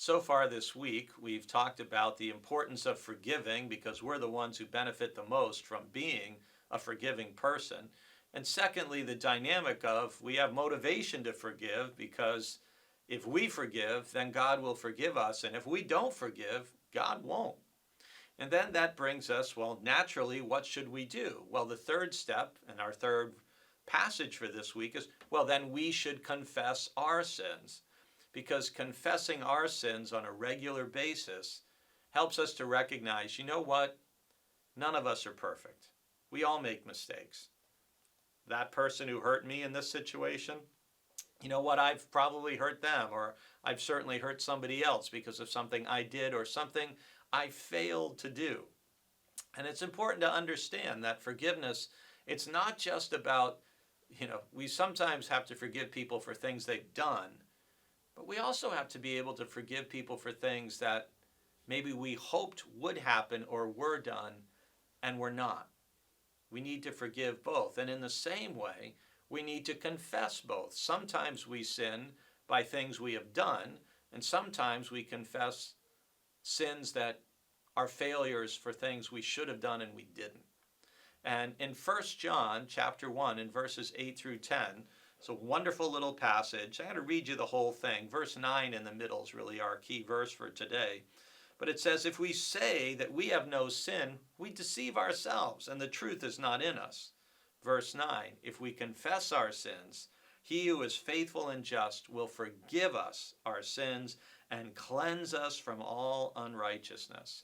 So far this week, we've talked about the importance of forgiving because we're the ones who benefit the most from being a forgiving person. And secondly, the dynamic of we have motivation to forgive because if we forgive, then God will forgive us. And if we don't forgive, God won't. And then that brings us, well, naturally, what should we do? Well, the third step and our third passage for this week is, well, then we should confess our sins. Because confessing our sins on a regular basis helps us to recognize, you know what? None of us are perfect. We all make mistakes. That person who hurt me in this situation, you know what? I've probably hurt them, or I've certainly hurt somebody else because of something I did or something I failed to do. And it's important to understand that forgiveness, it's not just about, we sometimes have to forgive people for things they've done. But we also have to be able to forgive people for things that maybe we hoped would happen or were done and were not. We need to forgive both. And in the same way, we need to confess both. Sometimes we sin by things we have done, and sometimes we confess sins that are failures for things we should have done and we didn't. And in 1 John chapter 1, in verses 8 through 10, it's a wonderful little passage. I'm going to read you the whole thing. Verse 9 in the middle is really our key verse for today. But it says, if we say that we have no sin, we deceive ourselves, and the truth is not in us. Verse 9, if we confess our sins, he who is faithful and just will forgive us our sins and cleanse us from all unrighteousness.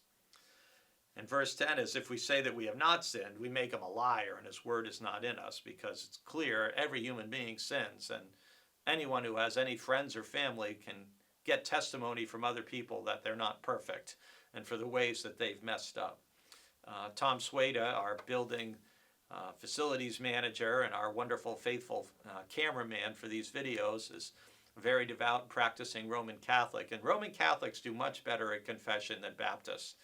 And verse 10 is, if we say that we have not sinned, we make him a liar and his word is not in us, because it's clear every human being sins, and anyone who has any friends or family can get testimony from other people that they're not perfect and for the ways that they've messed up. Tom Sweda, our building facilities manager and our wonderful, faithful cameraman for these videos, is a very devout, practicing Roman Catholic. And Roman Catholics do much better at confession than Baptists.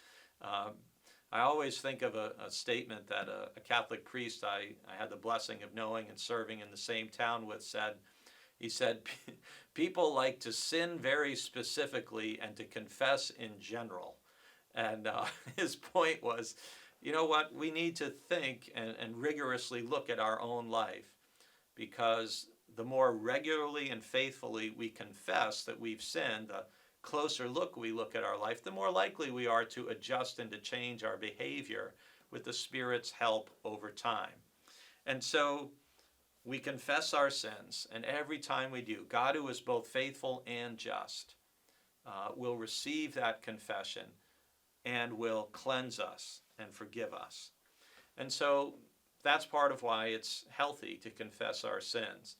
I always think of a statement that a Catholic priest I had the blessing of knowing and serving in the same town with said. He said, people like to sin very specifically and to confess in general. And his point was, you know what, we need to think and rigorously look at our own life, because the more regularly and faithfully we confess that we've sinned, the closer look we look at our life, the more likely we are to adjust and to change our behavior with the Spirit's help over time. And so we confess our sins, and every time we do, God, who is both faithful and just, will receive that confession and will cleanse us and forgive us. And so that's part of why it's healthy to confess our sins.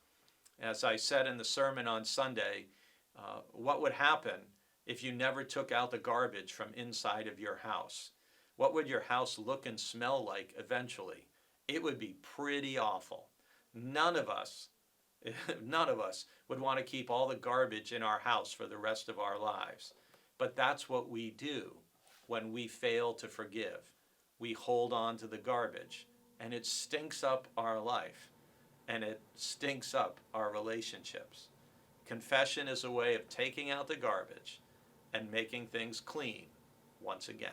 As I said in the sermon on Sunday, what would happen if you never took out the garbage from inside of your house? What would your house look and smell like eventually? It would be pretty awful. None of us would want to keep all the garbage in our house for the rest of our lives. But that's what we do when we fail to forgive. We hold on to the garbage, and it stinks up our life, and it stinks up our relationships. Confession is a way of taking out the garbage and making things clean once again.